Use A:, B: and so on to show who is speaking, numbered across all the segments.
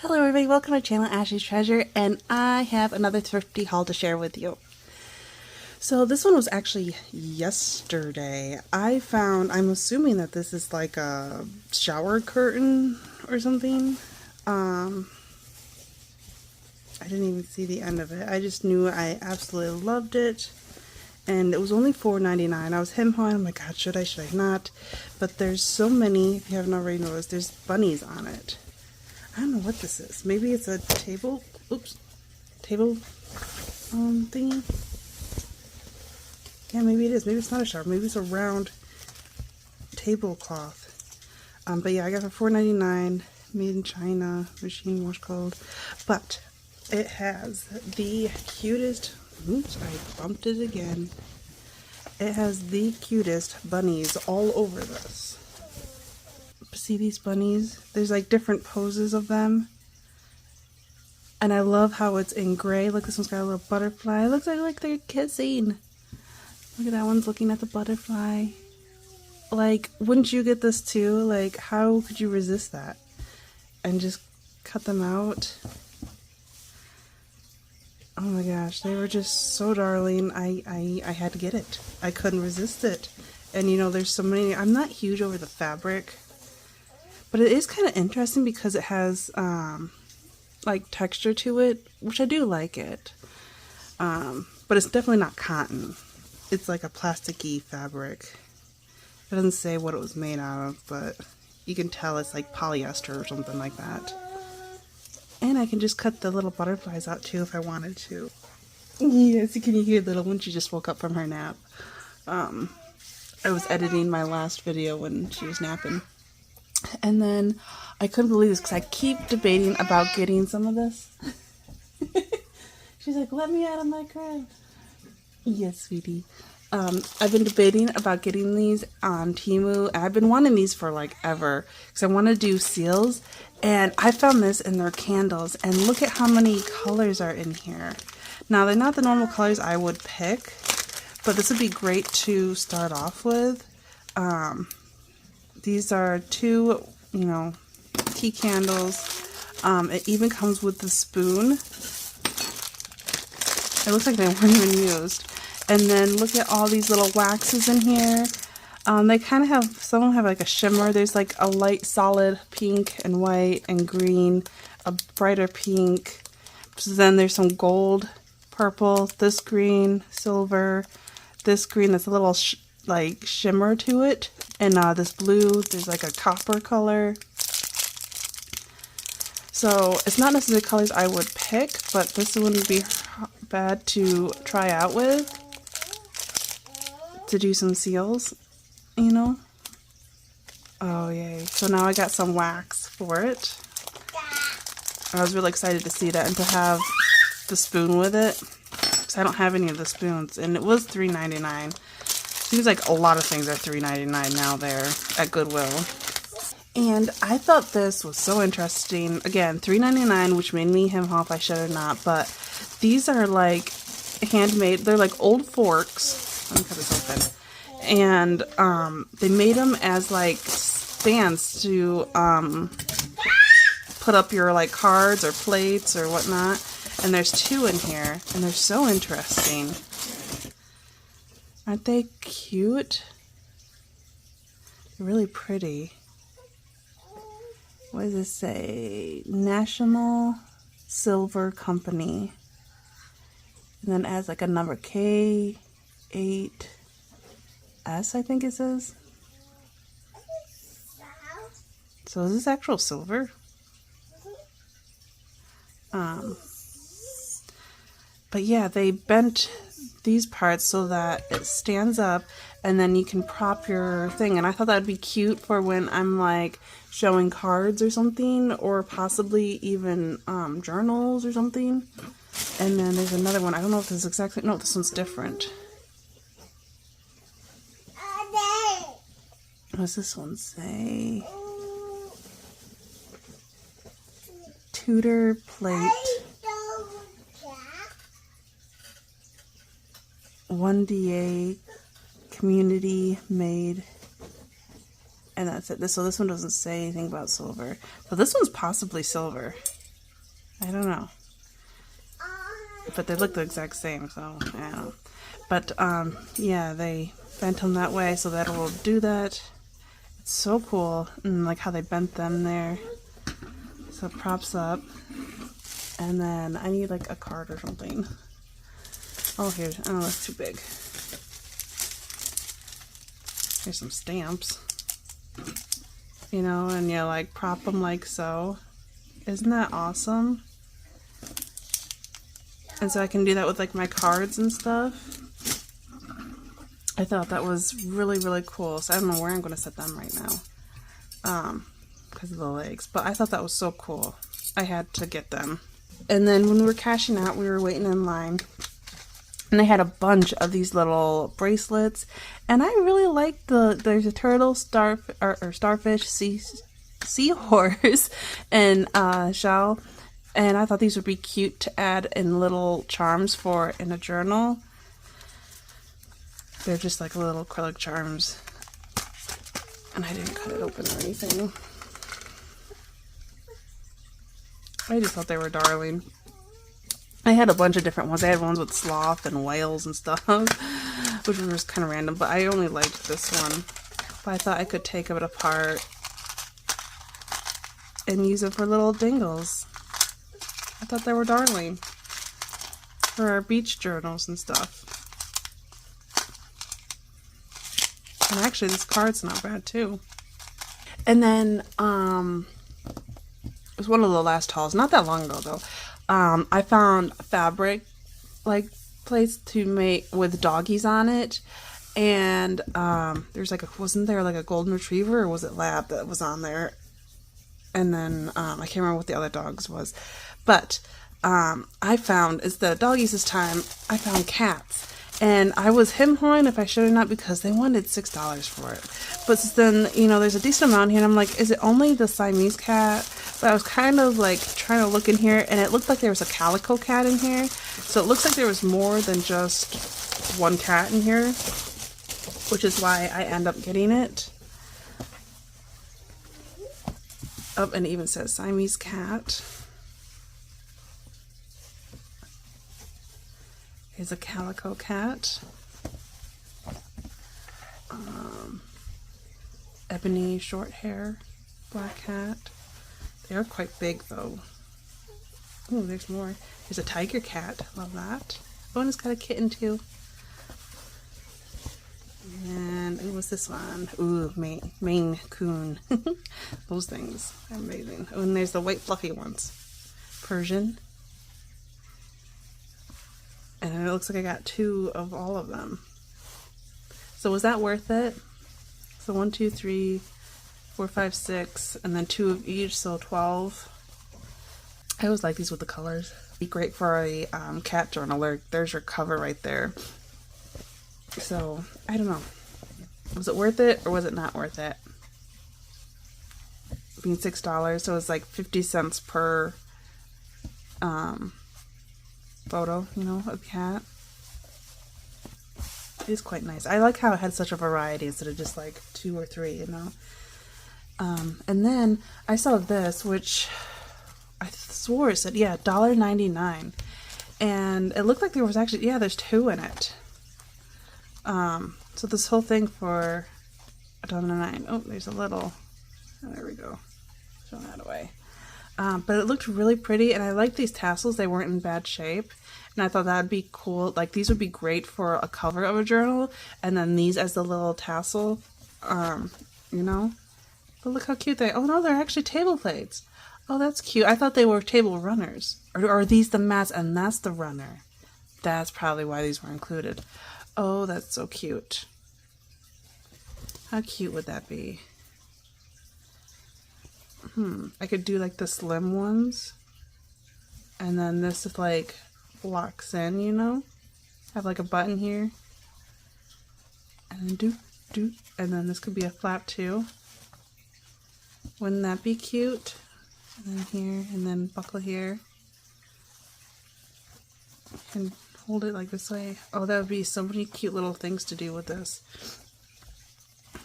A: Hello everybody, welcome to my channel, Ashley's Treasure, and I have another thrifty haul to share with you. So this one was actually yesterday. I'm assuming that this is like a shower curtain or something. I didn't even see the end of it. I just knew I absolutely loved it. And it was only $4.99. I was hem-hawing. Oh my god, should I not? But there's so many, if you haven't already noticed, there's bunnies on it. I don't know what this is. Maybe it's a table, table thingy. Yeah, maybe it is. Maybe it's not a shower. Maybe it's a round tablecloth. But yeah, I got it for $4.99, made in China, machine wash cold. But it has the cutest, oops, I bumped it again. It has the cutest bunnies all over this. See these bunnies? There's like different poses of them. And I love how it's in gray. Look, this one's got a little butterfly. It looks like they're kissing. Look at that one's looking at the butterfly. Like, wouldn't you get this too? Like, how could you resist that? And just cut them out. Oh my gosh, they were just so darling. I had to get it. I couldn't resist it. And you know, there's so many. I'm not huge over the fabric. But it is kind of interesting because it has like texture to it, which I do like it. But it's definitely not cotton. It's like a plasticky fabric. It doesn't say what it was made out of, but you can tell it's like polyester or something like that. And I can just cut the little butterflies out too if I wanted to. Yes, can you hear the little one? She just woke up from her nap. I was editing my last video when she was napping. And then I couldn't believe this because I keep debating about getting some of this. She's like, let me out of my crib. Yes, sweetie. I've been debating about getting these on Temu. And I've been wanting these for like ever because I want to do seals. And I found this in their candles. And look at how many colors are in here. Now, they're not the normal colors I would pick. But this would be great to start off with. These are two, you know, tea candles. It even comes with the spoon. It looks like they weren't even used. And then look at all these little waxes in here. They kind of have, some of them have like a shimmer. There's like a light solid pink and white and green, a brighter pink. So then there's some gold, purple, this green, silver, this green that's a little like shimmer to it. And this blue, there's like a copper color. So it's not necessarily colors I would pick, but this wouldn't be bad to try out with. To do some seals, you know. Oh yay. So now I got some wax for it. I was really excited to see that and to have the spoon with it. Because I don't have any of the spoons. And it was $3.99. Seems like a lot of things are $3.99 now there at Goodwill. And I thought this was so interesting. Again, $3.99, which made me hem off, I should have not. But these are like handmade. They're like old forks. Let me cut this open. And they made them as like stands to put up your like cards or plates or whatnot. And there's two in here. And they're so interesting. Aren't they cute? They're really pretty. What does this say? National Silver Company. And then it has like a number K8S, I think it says. So is this actual silver? But yeah, they bent these parts so that it stands up and then you can prop your thing. And I thought that would be cute for when I'm like showing cards or something, or possibly even journals or something. And then there's another one. I don't know if this is exactly, no, this one's different. What does this one say? Tudor plate. 1DA community made, and that's it. So this one doesn't say anything about silver. So this one's possibly silver. I don't know. But they look the exact same, so I don't know. But yeah, they bent them that way, so that will do that. It's so cool, and like how they bent them there. So it props up. And then I need like a card or something. Oh, here's, oh, that's too big. Here's some stamps. You know, and you like prop them like so. Isn't that awesome? And so I can do that with like my cards and stuff. I thought that was really, really cool. So I don't know where I'm going to set them right now. Because of the legs. But I thought that was so cool. I had to get them. And then when we were cashing out, we were waiting in line. And they had a bunch of these little bracelets. And I really like there's a turtle, starfish, seahorse, and shell. And I thought these would be cute to add in little charms in a journal. They're just like little acrylic charms. And I didn't cut it open or anything. I just thought they were darling. I had a bunch of different ones. I had ones with sloth and whales and stuff, which was kind of random, but I only liked this one. But I thought I could take it apart and use it for little dingles. I thought they were darling for our beach journals and stuff. And actually, this card's not bad too. And then, it was one of the last hauls, not that long ago though. I found fabric like plates to make with doggies on it, and there's like wasn't there like a golden retriever or was it lab that was on there? And then I can't remember what the other dogs was, but I found instead of doggies this time I found cats. And I was hem-hawing if I should or not because they wanted $6 for it. But then, you know, there's a decent amount here, and I'm like, is it only the Siamese cat? But I was kind of like trying to look in here, and it looked like there was a calico cat in here. So it looks like there was more than just one cat in here, which is why I end up getting it. Oh, and it even says Siamese cat. Here's a calico cat. Ebony short hair, black cat. They are quite big though. Oh, there's more. There's a tiger cat. Love that. Oh, and it's got a kitten too. And what's this one? Ooh, Maine Coon. Those things are amazing. Oh, and there's the white fluffy ones. Persian. And it looks like I got 2 of all of them. So was that worth it? So 1, 2, 3, 4, 5, 6, and then 2 of each, so 12. I always like these with the colors. Be great for a cat journal. There's your cover right there. So I don't know. Was it worth it or was it not worth it? Being $6, so it's like 50 cents per photo, you know, of cat. It is quite nice. I like how it had such a variety instead of just like 2 or 3, you know. And then I saw this, which I swore it said, yeah, $1.99. And it looked like there was actually, yeah, there's 2 in it. So this whole thing for $1.99. Oh, there's a little, oh, there we go. Throw that away. But it looked really pretty, and I like these tassels. They weren't in bad shape, and I thought that'd be cool. Like, these would be great for a cover of a journal, and then these as the little tassel, you know. But look how cute they are. Oh no, they're actually table plates. Oh, that's cute. I thought they were table runners. Or are these the mats, and that's the runner? That's probably why these were included. Oh, that's so cute. How cute would that be? I could do like the slim ones, and then this is like locks in, you know, have like a button here, and then do, and then this could be a flap too. Wouldn't that be cute? And then here, and then buckle here, and hold it like this way. Oh, that would be so many cute little things to do with this.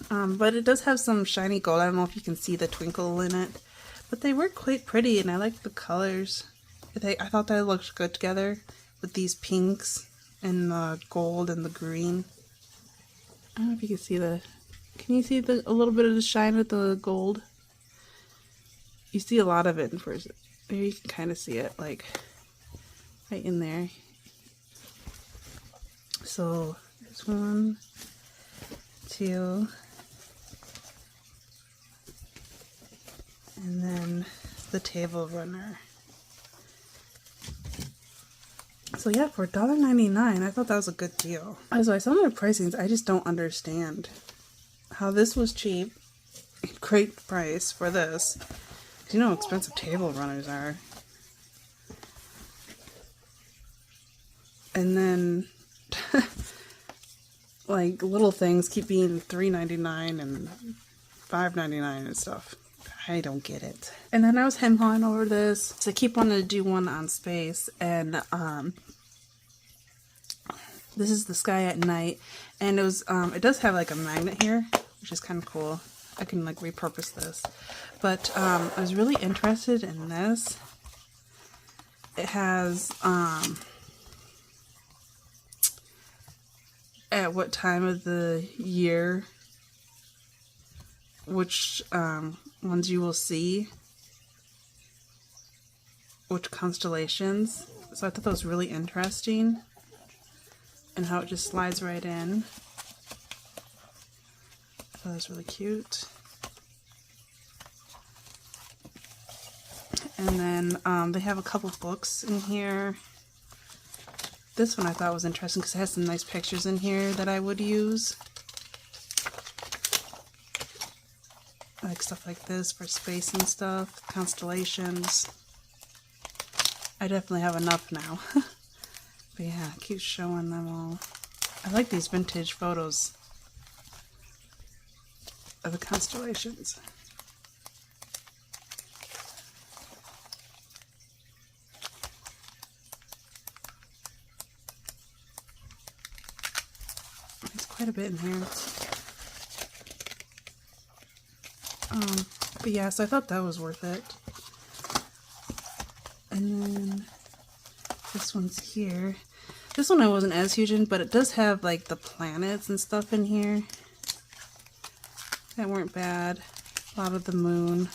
A: But it does have some shiny gold. I don't know if you can see the twinkle in it, but they were quite pretty, and I like the colors. I thought they looked good together with these pinks and the gold and the green. I don't know if you can see can you see a little bit of the shine with the gold? You see a lot of it in first. There you can kind of see it, like right in there. So there's 1, 2, and then the table runner. So yeah, for $1.99, I thought that was a good deal. So I saw my pricings, I just don't understand how this was cheap. Great price for this. You know how expensive table runners are. And then like little things keep being $3.99 and $5.99 and stuff. I don't get it. And then I was hem-hawing over this. So I keep wanting to do one on space, and this is the sky at night, and it was it does have like a magnet here, which is kind of cool. I can like repurpose this. But I was really interested in this. It has at what time of the year, which ones you will see, which constellations. So I thought that was really interesting, and how it just slides right in. I thought that was really cute. And then they have a couple books in here. This one I thought was interesting because it has some nice pictures in here that I would use. Like stuff like this for space and stuff, constellations. I definitely have enough now. But yeah, I keep showing them all. I like these vintage photos of the constellations. There's quite a bit in here. But yeah, so I thought that was worth it. And then this one's here. This one I wasn't as huge in, but it does have like the planets and stuff in here that weren't bad. A lot of the moon.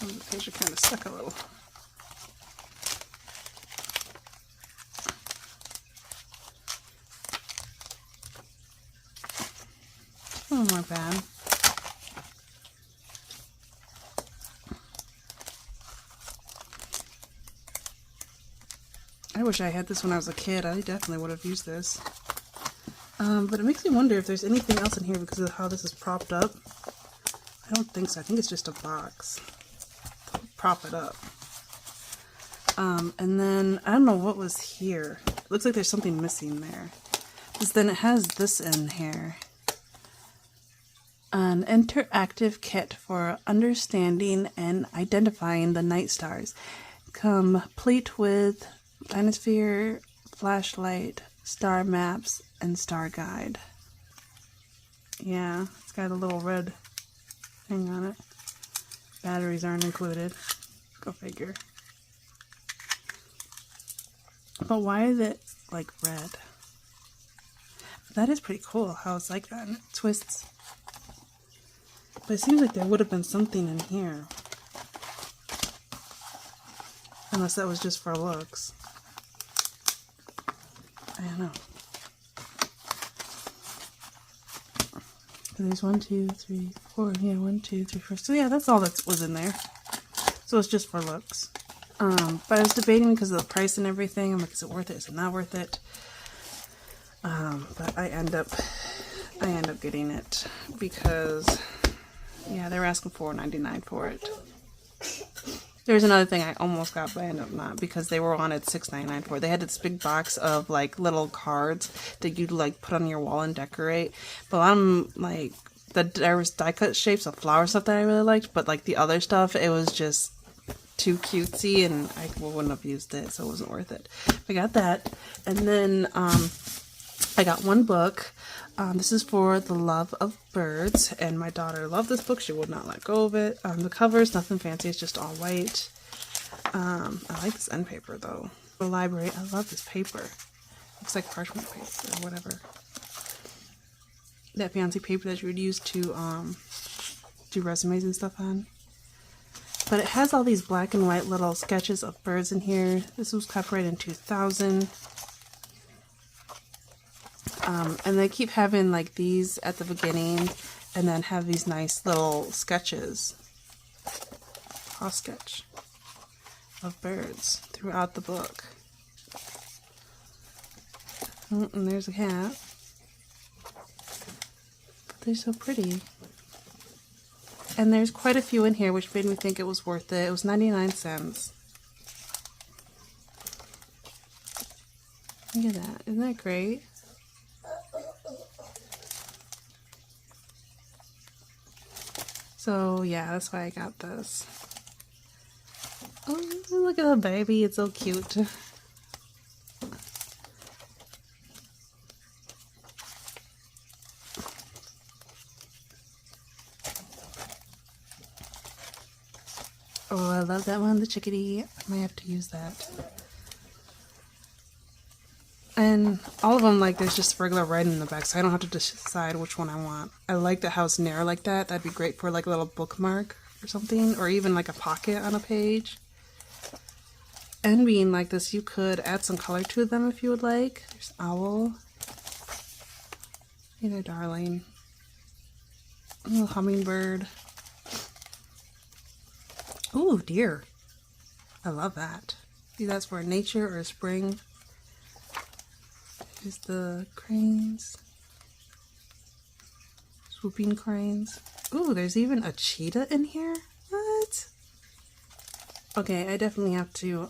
A: Oh, the page are kind of stuck a little. Oh, not bad. I wish I had this when I was a kid. I definitely would have used this. But it makes me wonder if there's anything else in here because of how this is propped up. I don't think so. I think it's just a box to prop it up. And then, I don't know what was here. It looks like there's something missing there. Because then it has this in here. An interactive kit for understanding and identifying the night stars, complete with planisphere, flashlight, star maps, and star guide. Yeah, it's got a little red thing on it. Batteries aren't included. Go figure. But why is it like red? That is pretty cool how it's like that and it twists. But it seems like there would have been something in here. Unless that was just for looks. I don't know. There's 1, 2, 3, 4. Yeah, 1, 2, 3, 4. So yeah, that's all that was in there. So it's just for looks. But I was debating because of the price and everything. I'm like, is it worth it? Is it not worth it? But I end up getting it because, yeah, they were asking $4.99 for it. There's another thing I almost got, but I ended up not because they were wanted $6.99 for it. They had this big box of like little cards that you'd like put on your wall and decorate. But I'm like, there was die cut shapes of flower stuff that I really liked, but like the other stuff, it was just too cutesy and I wouldn't have used it, so it wasn't worth it. I got that, and then I got one book This is for The Love of Birds, and my daughter loved this book. She would not let go of it. The cover is nothing fancy, it's just all white. I like this end paper though. The library, I love this paper. Looks like parchment paper or whatever. That fancy paper that you would use to do resumes and stuff on. But it has all these black and white little sketches of birds in here. This was copyrighted in 2000. And they keep having like these at the beginning and then have these nice little sketches. Cross sketch of birds throughout the book. Oh, and there's a cat. But they're so pretty. And there's quite a few in here, which made me think it was worth it. It was 99 cents. Look at that. Isn't that great? So yeah, that's why I got this. Oh, look at the baby. It's so cute. Oh, I love that one, the chickadee. I might have to use that. And all of them, like, there's just regular writing in the back, so I don't have to decide which one I want. I like that how it's narrow like that. That'd be great for, like, a little bookmark or something, or even, like, a pocket on a page. And being like this, you could add some color to them if you would like. There's owl. Hey there, darling. A little hummingbird. Ooh, deer. I love that. See, that's for nature or spring. Here's the cranes. Swooping cranes. Ooh, there's even a cheetah in here? What? Okay, I definitely have to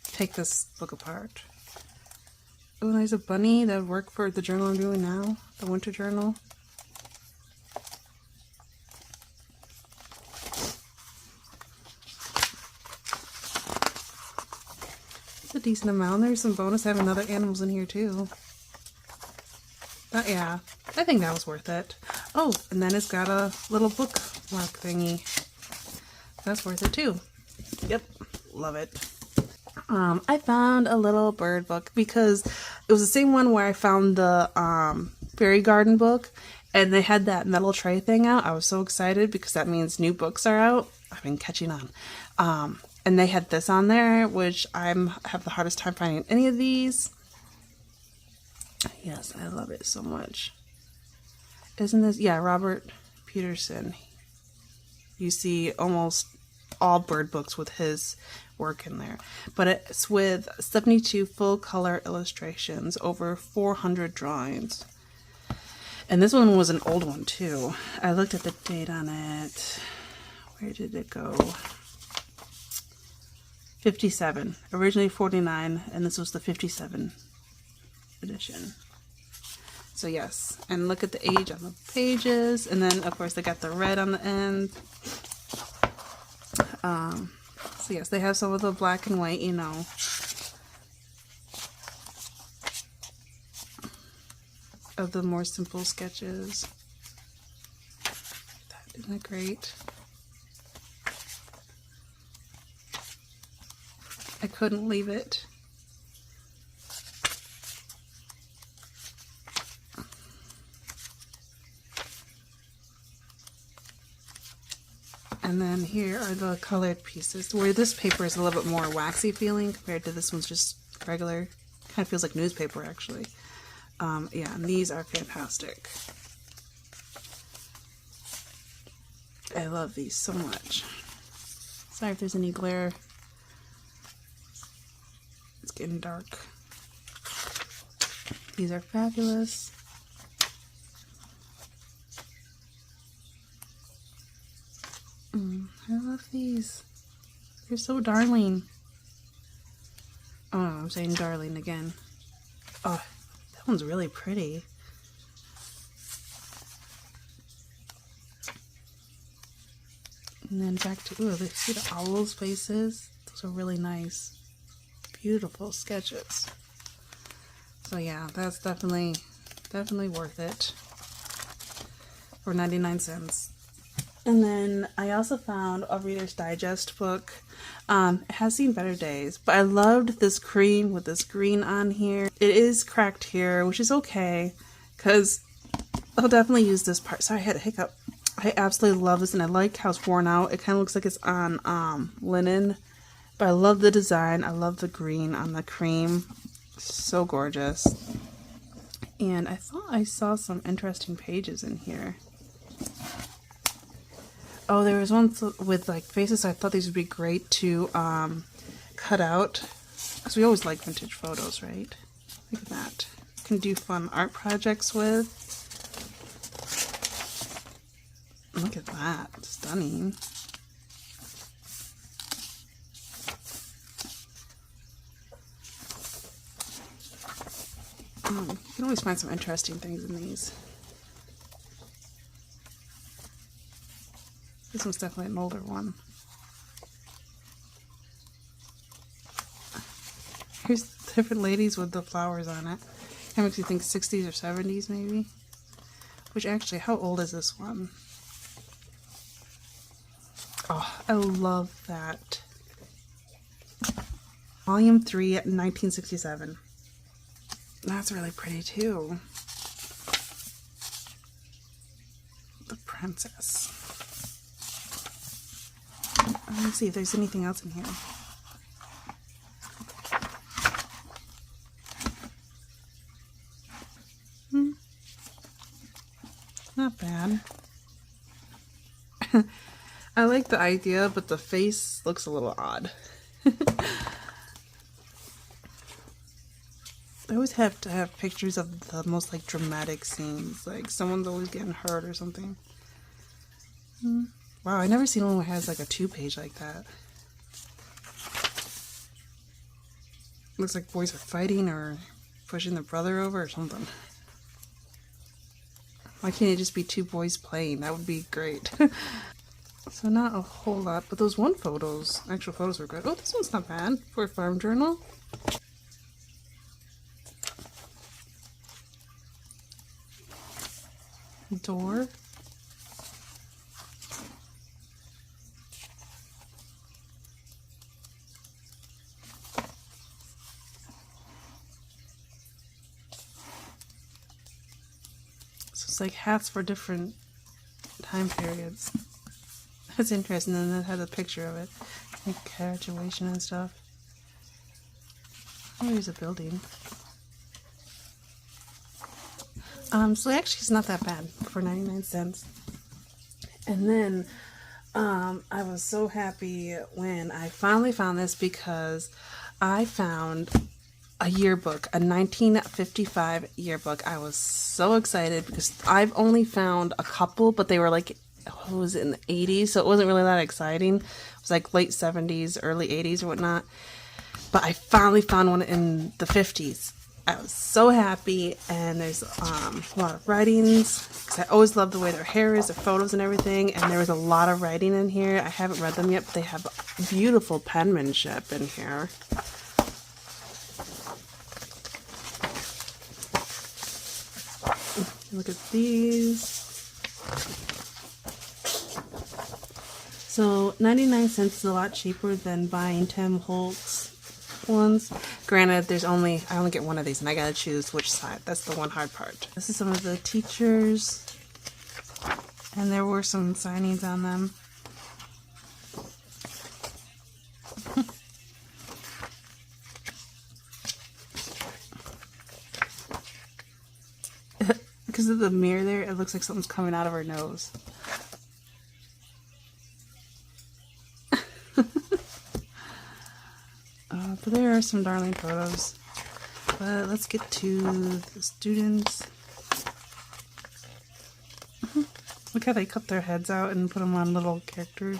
A: take this book apart. Oh, there's a bunny that would work for the journal I'm doing now, the winter journal. It's a decent amount. There's some bonus having other animals in here too. But yeah, I think that was worth it. Oh, and then it's got a little bookmark thingy. That's worth it too. Yep, love it. I found a little bird book because it was the same one where I found the fairy garden book, and they had that metal tray thing out. I was so excited because that means new books are out. I've been catching on. And they had this on there, which I have the hardest time finding any of these. Yes, I love it so much. Isn't this, yeah, Robert Peterson. You see almost all bird books with his work in there. But it's with 72 full color illustrations, over 400 drawings. And this one was an old one too. I looked at the date on it. Where did it go? 57. Originally 49, and this was the 57 edition. So yes, and look at the age on the pages, and then of course they got the red on the end. So yes, they have some of the black and white, you know. Of the more simple sketches. Isn't that great? I couldn't leave it. And then here are the colored pieces, where this paper is a little bit more waxy feeling compared to this one's just regular. Kind of feels like newspaper actually. Yeah, and these are fantastic. I love these so much. Sorry if there's any glare. It's getting dark. These are fabulous. I love these. They're so darling. Oh, I'm saying darling again. Oh, that one's really pretty. And then back to, ooh, see the owl's faces? Those are really nice. Beautiful sketches. So yeah, that's definitely Definitely worth it for 99 cents. And then I also found a Reader's Digest book. It has seen better days, but I loved this cream with this green on here. It is cracked here, which is okay, because I'll definitely use this part. Sorry, I had a hiccup. I absolutely love this, and I like how it's worn out. It kind of looks like it's on linen, but I love the design. I love the green on the cream. So gorgeous. And I thought I saw some interesting pages in here. Oh, there was one with like faces. I thought these would be great to cut out, because we always like vintage photos, right? Look at that. You can do fun art projects with. Look at that. Stunning. You can always find some interesting things in these. This one's definitely an older one. Here's different ladies with the flowers on it. That makes you think 60s or 70s maybe. Which actually, how old is this one? Oh, I love that. Volume 3 at 1967. That's really pretty too. The Princess. Let me see if there's anything else in here. Not bad. I like the idea, but the face looks a little odd. I always have to have pictures of the most like dramatic scenes, like someone's always getting hurt or something. Wow, I've never seen one that has like a 2-page like that. Looks like boys are fighting or pushing their brother over or something. Why can't it just be 2 boys playing? That would be great. So not a whole lot, but those actual photos were good. Oh, this one's not bad for a farm journal. Door. So it's like hats for different time periods. That's interesting. And then it has a picture of it, like graduation and stuff. Oh, there's a building. So actually it's not that bad for 99 cents. And then I was so happy when I finally found this, because I found a yearbook, a 1955 yearbook. I was so excited because I've only found a couple, but they were like, what was it, in the 80s? So it wasn't really that exciting. It was like late 70s, early 80s or whatnot. But I finally found one in the 50s. I was so happy, and there's a lot of writings, because I always love the way their hair is, their photos and everything, and there was a lot of writing in here. I haven't read them yet, but they have beautiful penmanship in here. Look at these. So 99 cents is a lot cheaper than buying Tim Holtz ones. Granted, I only get one of these, and I gotta choose which side. That's the one hard part. This is some of the teachers, and there were some signings on them. Because of the mirror there, it looks like something's coming out of her nose. But there are some darling photos. But let's get to the students. Look how they cut their heads out and put them on little characters.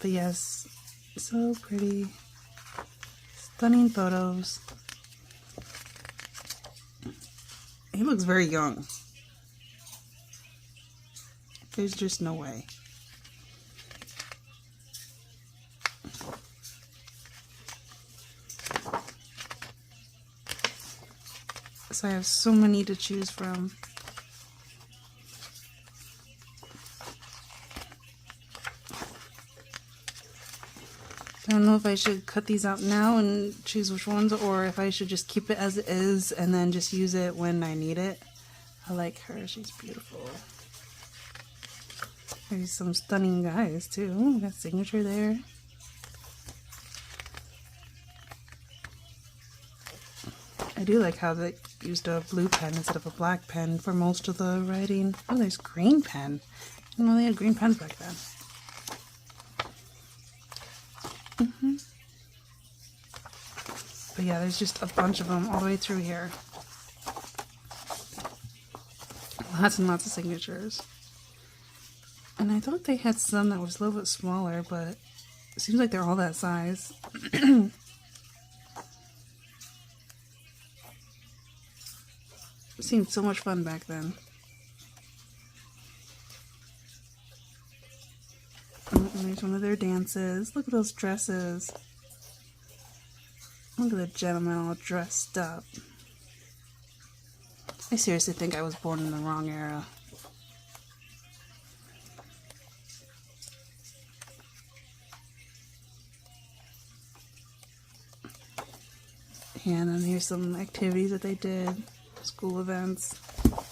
A: But yes, so pretty. Stunning photos. He looks very young. There's just no way. So I have so many to choose from. I don't know if I should cut these out now and choose which ones, or if I should just keep it as it is and then just use it when I need it. I like her. She's beautiful. There's some stunning guys too. Ooh, got signature there. I do like how they used a blue pen instead of a black pen for most of the writing. Oh, there's green pen. I didn't know they had green pens back then. But yeah, there's just a bunch of them all the way through here. Lots and lots of signatures. And I thought they had some that was a little bit smaller, but it seems like they're all that size. It seemed so much fun back then. Oh, and there's one of their dances. Look at those dresses. Look at the gentleman all dressed up. I seriously think I was born in the wrong era. And then here's some activities that they did. School events. What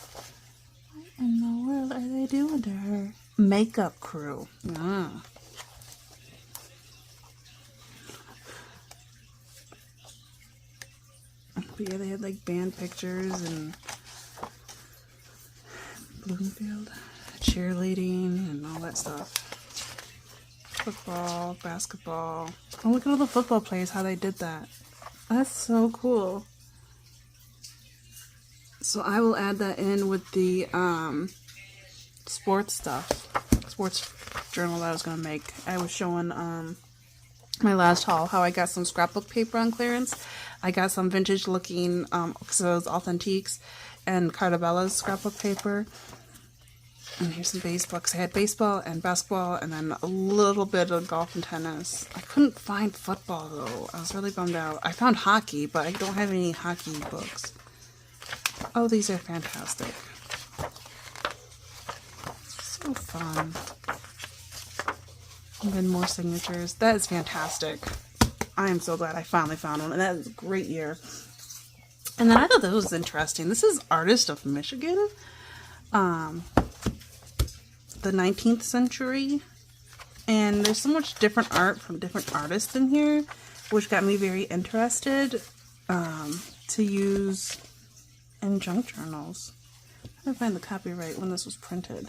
A: in the world are they doing to her? Makeup crew. Ah. But yeah, they had like band pictures and Bloomfield, cheerleading and all that stuff. Football, basketball. Oh, look at all the football players, how they did that. That's so cool. So I will add that in with the sports stuff, sports journal that I was going to make. I was showing my last haul how I got some scrapbook paper on clearance. I got some vintage looking, because it was Authentiques and Cardabella's scrapbook paper. And here's some baseball, because I had baseball and basketball and then a little bit of golf and tennis. I couldn't find football though. I was really bummed out. I found hockey, but I don't have any hockey books. Oh, these are fantastic. So fun. And then more signatures. That is fantastic. I am so glad I finally found one. And that is a great year. And then I thought that was interesting. This is Artist of Michigan. The 19th century. And there's so much different art from different artists in here, which got me very interested to use in junk journals. I'm trying to find the copyright when this was printed.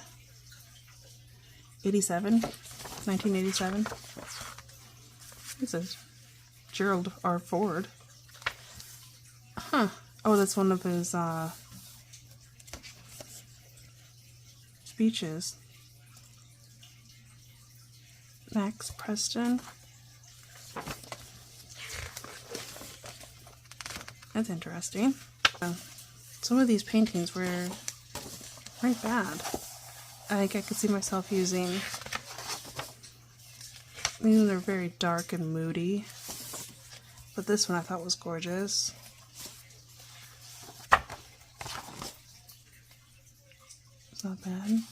A: 1987. This is Gerald R. Ford. Huh. Oh, that's one of his speeches. Max Preston. That's interesting. Some of these paintings weren't bad. I think I could see myself using. Even they're very dark and moody. But this one I thought was gorgeous. It's not bad.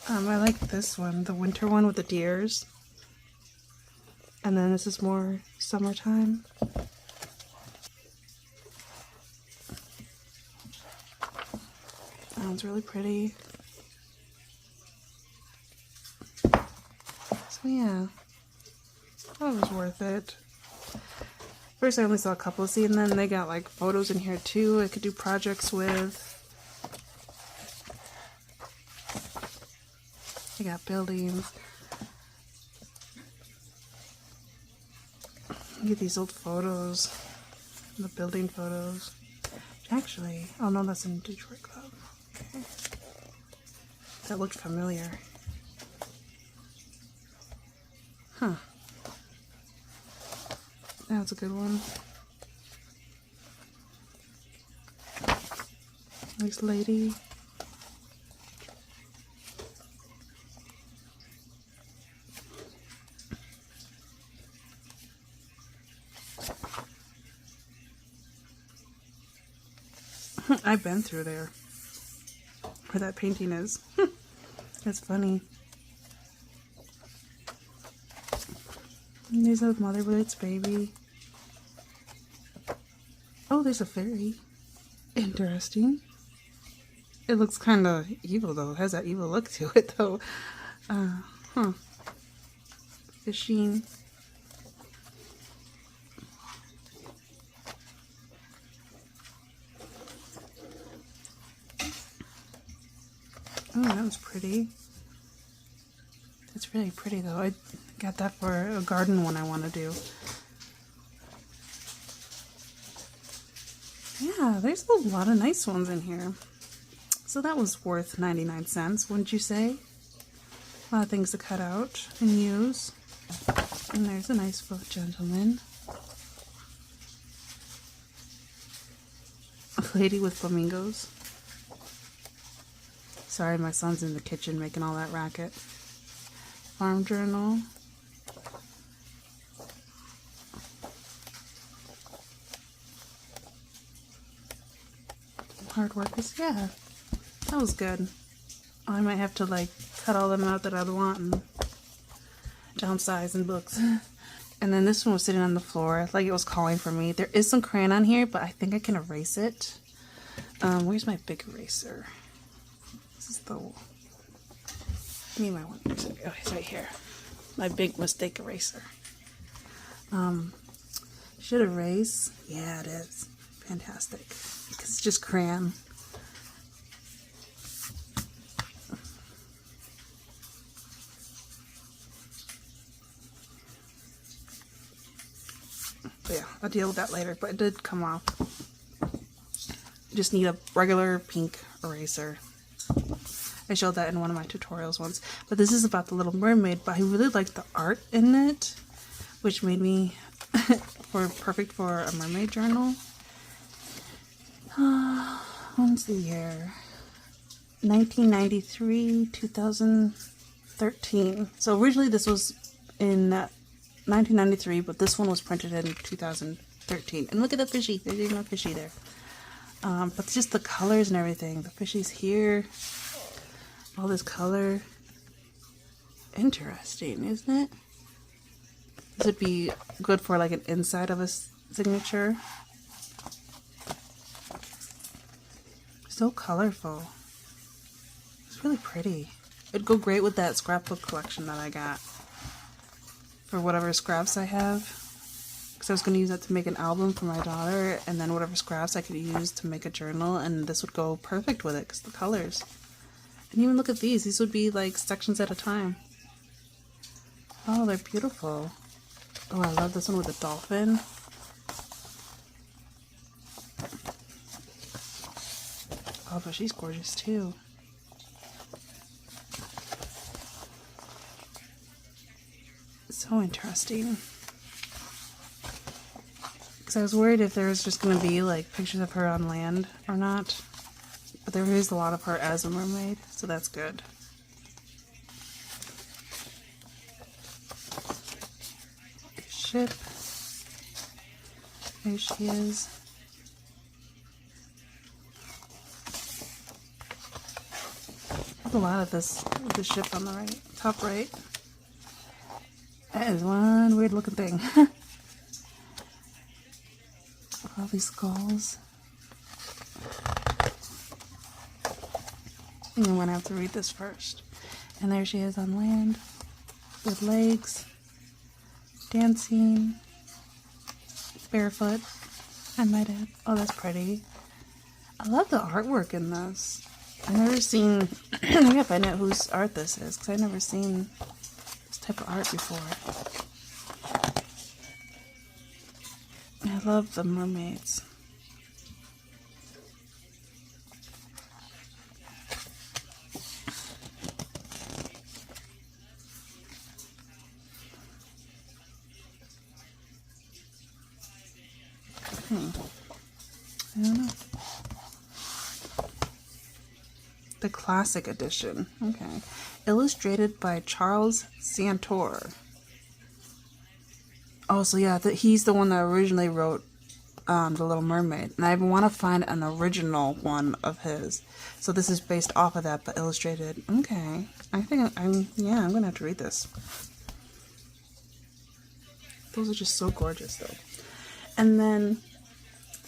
A: I like this one, the winter one with the deers. And then this is more summertime. That one's really pretty. So yeah, that was worth it. First I only saw a couple of these, and then they got like photos in here too I could do projects with. I got buildings. Look at these old photos. The building photos. Actually, oh no, that's in Detroit Club. Okay. That looked familiar. Huh. That's a good one. Nice lady. I've been through there. Where that painting is. That's funny. And there's a mother with its baby. Oh, there's a fairy. Interesting. It looks kind of evil, though. It has that evil look to it, though. Fishing. Oh, that was pretty. That's really pretty, though. I got that for a garden one I want to do. Yeah, there's a lot of nice ones in here. So that was worth 99 cents, wouldn't you say? A lot of things to cut out and use. And there's a nice book, gentleman. A lady with flamingos. Sorry, my son's in the kitchen making all that racket. Farm journal. Hard workers, yeah. That was good. I might have to like cut all them out that I'd want and downsize in books. And then this one was sitting on the floor, like it was calling for me. There is some crayon on here, but I think I can erase it. Where's my big eraser? This is the... I need my one. Oh, it's right here. My big mistake eraser. Should erase? Yeah, it is. Fantastic. Because it's just crayon. But yeah, I'll deal with that later, but it did come off. Just need a regular pink eraser. I showed that in one of my tutorials once. But this is about the Little Mermaid, but I really like the art in it, which made me perfect for a mermaid journal. When's the year? 1993, 2013. So originally this was in 1993, but this one was printed in 2013. And look at the fishy. There's even a fishy there. But just the colors and everything. The fishy's here. All this color. Interesting, isn't it? This would be good for like an inside of a signature. So colorful. It's really pretty. It'd go great with that scrapbook collection that I got. For whatever scraps I have. Because I was going to use that to make an album for my daughter. And then whatever scraps I could use to make a journal. And this would go perfect with it because the colors. And even look at these. These would be like sections at a time. Oh, they're beautiful. Oh, I love this one with the dolphin. Oh, but she's gorgeous too. So interesting. Because I was worried if there was just going to be like pictures of her on land or not. But there is a lot of her as a mermaid, so that's good. Ship. There she is. There's a lot of this with the ship on the right, top right. That is one weird looking thing. All these skulls. I'm gonna have to read this first. And there she is on land with legs, dancing, barefoot. I might add. Oh, that's pretty. I love the artwork in this. I've never seen. I gotta find out whose art this is because I've never seen this type of art before. I love the mermaids. I don't know. The classic edition. Okay. Illustrated by Charles Santor. Oh, so yeah, he's the one that originally wrote The Little Mermaid, and I want to find an original one of his. So this is based off of that, but illustrated. Okay, I think I'm gonna have to read this. Those are just so gorgeous, though. And then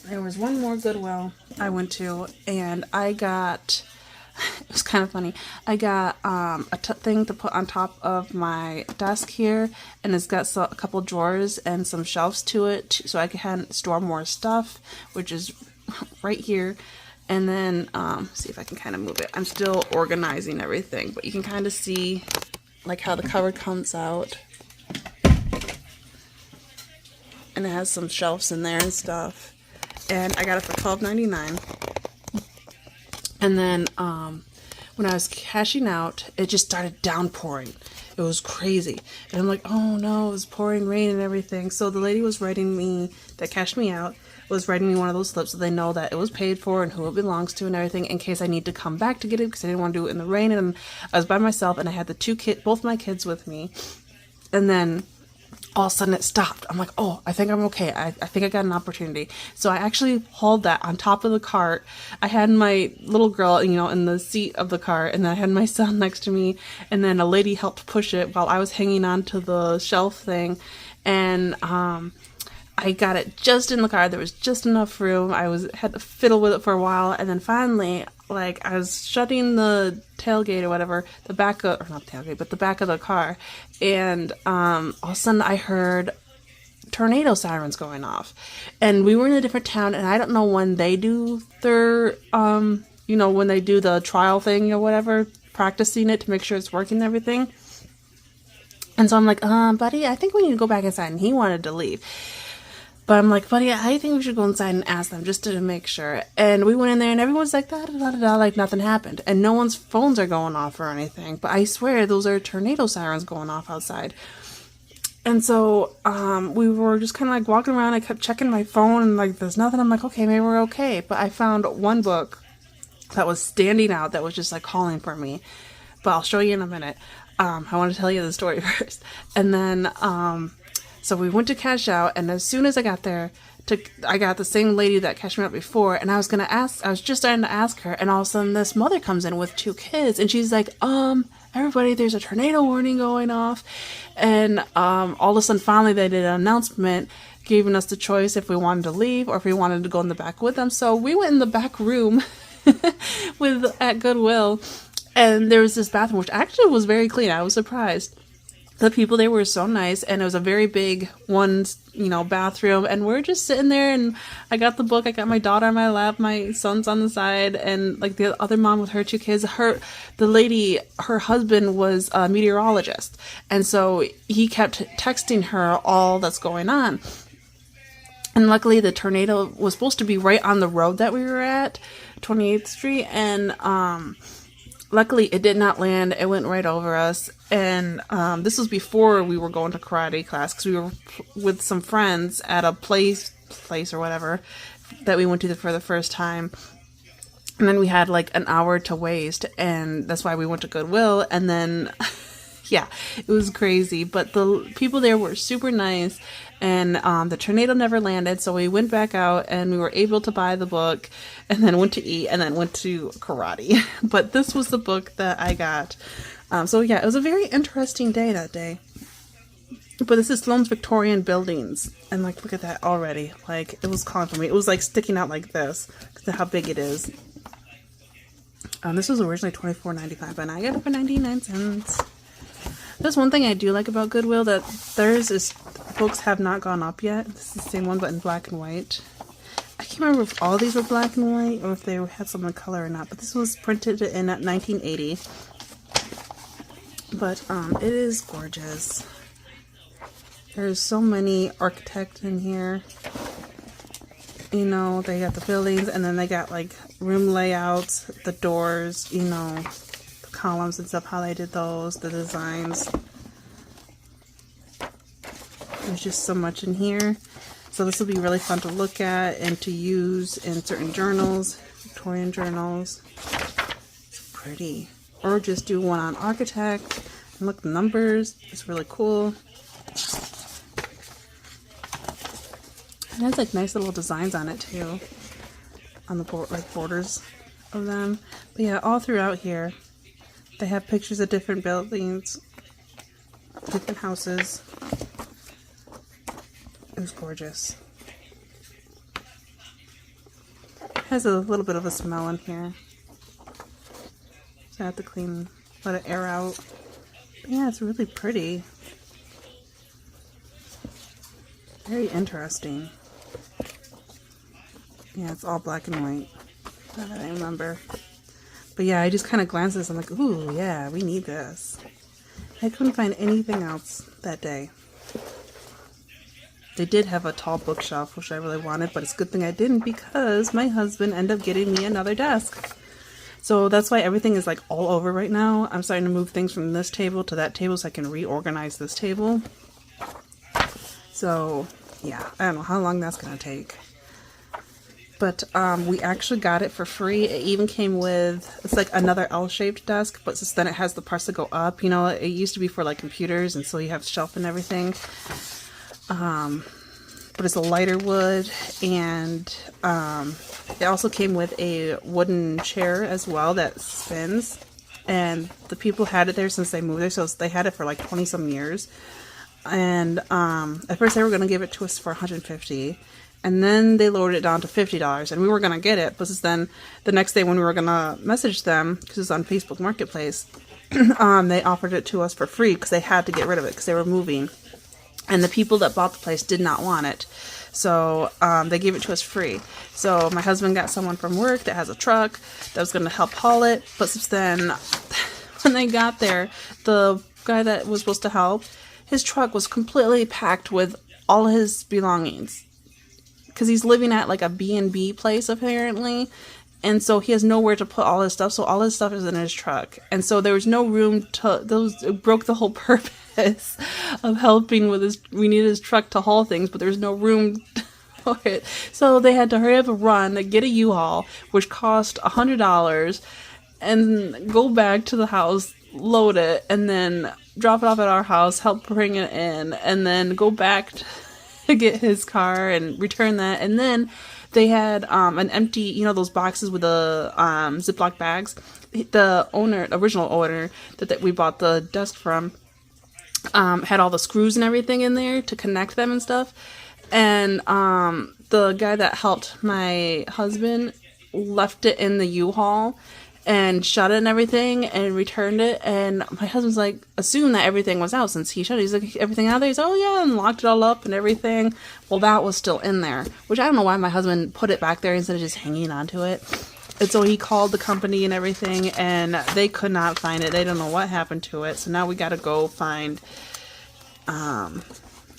A: there was one more Goodwill I went to, and I got. It was kind of funny. I got a thing to put on top of my desk here, and it's got a couple drawers and some shelves to it, so I can store more stuff, which is right here. And then, see if I can kind of move it. I'm still organizing everything, but you can kind of see like how the cover comes out. And it has some shelves in there and stuff. And I got it for $12.99. And then when I was cashing out, it just started downpouring. It was crazy. And I'm like, oh no, it was pouring rain and everything. So the lady was writing me, that cashed me out, was writing me one of those slips so they know that it was paid for and who it belongs to and everything, in case I need to come back to get it, because I didn't want to do it in the rain. And I was by myself, and I had both my kids with me. And then all of a sudden it stopped. I'm like, oh, I think I'm okay. I think I got an opportunity. So I actually hauled that on top of the cart. I had my little girl, in the seat of the cart, and then I had my son next to me, and then a lady helped push it while I was hanging on to the shelf thing. And I got it just in the car. There was just enough room. Had to fiddle with it for a while, and then finally, like, I was shutting the tailgate or whatever, the back of the car, and all of a sudden I heard tornado sirens going off. And we were in a different town, and I don't know when they do their, when they do the trial thing or whatever, practicing it to make sure it's working and everything. And so I'm like, buddy, I think we need to go back inside. And he wanted to leave. But I'm like, buddy, I think we should go inside and ask them just to make sure. And we went in there, and everyone's like, da da da da, like nothing happened. And no one's phones are going off or anything. But I swear those are tornado sirens going off outside. And so we were just kind of like walking around. I kept checking my phone, and like there's nothing. I'm like, okay, maybe we're okay. But I found one book that was standing out that was just like calling for me. But I'll show you in a minute. I want to tell you the story first. And then so we went to cash out, and as soon as I got there, I got the same lady that cashed me out before, and I was just starting to ask her, and all of a sudden this mother comes in with 2 kids, and she's like, everybody, there's a tornado warning going off. And all of a sudden, finally, they did an announcement giving us the choice if we wanted to leave or if we wanted to go in the back with them. So we went in the back room at Goodwill, and there was this bathroom, which actually was very clean. I was surprised. The people there were so nice, and it was a very big bathroom, and we're just sitting there, and I got the book, I got my daughter on my lap, my son's on the side, and like the other mom with her 2 kids, the lady, her husband was a meteorologist, and so he kept texting her all that's going on. And luckily the tornado was supposed to be right on the road that we were at, 28th Street, and luckily it did not land. It went right over us. And this was before we were going to karate class, because we were with some friends at a place or whatever that we went to for the first time. And then we had like an hour to waste, and that's why we went to Goodwill. And then yeah, it was crazy, but the people there were super nice, and the tornado never landed, so we went back out, and we were able to buy the book, and then went to eat, and then went to karate. But this was the book that I got. So yeah, it was a very interesting day that day. But this is Sloan's Victorian Buildings, and like, look at that already. Like, it was calling for me. It was like sticking out like this, because of how big it is. This was originally $24.95, and I got it for 99 cents. That's one thing I do like about Goodwill, that theirs is, books have not gone up yet. This is the same one, but in black and white. I can't remember if all these were black and white, or if they had some in color or not, but this was printed in 1980. But it is gorgeous. There's so many architects in here. They got the buildings, and then they got like room layouts, the doors, the columns and stuff, how they did those, the designs. There's just so much in here. So this will be really fun to look at and to use in certain journals, Victorian journals. It's pretty. Or just do one on architect and look at the numbers. It's really cool. It has like nice little designs on it too, on the borders of them. But yeah, all throughout here, they have pictures of different buildings, different houses. It was gorgeous. It has a little bit of a smell in here, so I have to clean, let it air out. But yeah, it's really pretty. Very interesting. Yeah, it's all black and white. Now that I remember. But yeah, I just kind of glanced at this. I'm like, ooh, yeah, we need this. I couldn't find anything else that day. They did have a tall bookshelf, which I really wanted, but it's a good thing I didn't because my husband ended up getting me another desk. So that's why everything is like all over right now. I'm starting to move things from this table to that table so I can reorganize this table. So yeah, I don't know how long that's going to take. But we actually got it for free. It even came with, it's like another L-shaped desk, but since then it has the parts that go up. You know, it used to be for like computers, and so you have shelf and everything. But it's a lighter wood, and it also came with a wooden chair as well that spins. And the people had it there since they moved there, so they had it for like 20 some years. And at first they were going to give it to us for $150. And then they lowered it down to $50, and we were going to get it. But then the next day when we were going to message them, because it's on Facebook Marketplace, they offered it to us for free because they had to get rid of it because they were moving. And the people that bought the place did not want it. So they gave it to us free. So my husband got someone from work that has a truck that was going to help haul it. But since then, when they got there, the guy that was supposed to help, his truck was completely packed with all his belongings. Because he's living at like a B&B place apparently, and so he has nowhere to put all his stuff, so all his stuff is in his truck. And so there was no room to, it broke the whole purpose of helping with his, we needed his truck to haul things, but there was no room for it. So they had to hurry up and run, get a U-Haul, which cost $100, and go back to the house, load it, and then drop it off at our house, help bring it in, and then go back to get his car and return that. And then they had an empty, you know, those boxes with the Ziploc bags. The original owner that we bought the desk from, had all the screws and everything in there to connect them and stuff. And the guy that helped my husband left it in the U-Haul and shut it and everything and returned it. And my husband's like, assumed that everything was out since he shut it. He's like, everything out there? He's like, oh yeah, and locked it all up and everything. Well, that was still in there, which I don't know why my husband put it back there instead of just hanging onto it. And so he called the company and everything, and they could not find it. They don't know what happened to it. So now we got to go find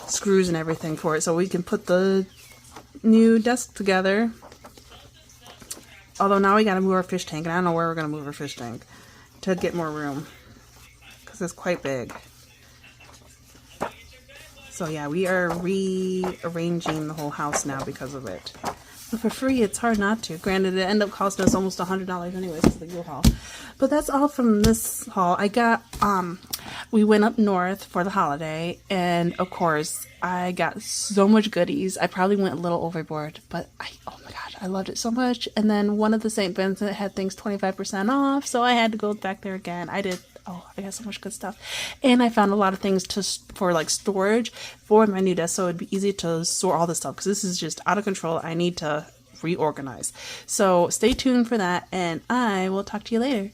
A: screws and everything for it so we can put the new desk together. Although now we gotta move our fish tank, and I don't know where we're gonna move our fish tank to get more room, because it's quite big. So yeah, we are rearranging the whole house now because of it. But for free, it's hard not to. Granted, it ended up costing us almost $100 anyways because of the U-Haul. But that's all from this haul. I got, we went up north for the holiday, and of course, I got so much goodies. I probably went a little overboard, but oh my gosh, I loved it so much. And then one of the St. Vincent had things 25% off, so I had to go back there again. I got so much good stuff. And I found a lot of things for like storage for my new desk, so it'd be easy to store all this stuff, because this is just out of control. I need to reorganize. So stay tuned for that, and I will talk to you later.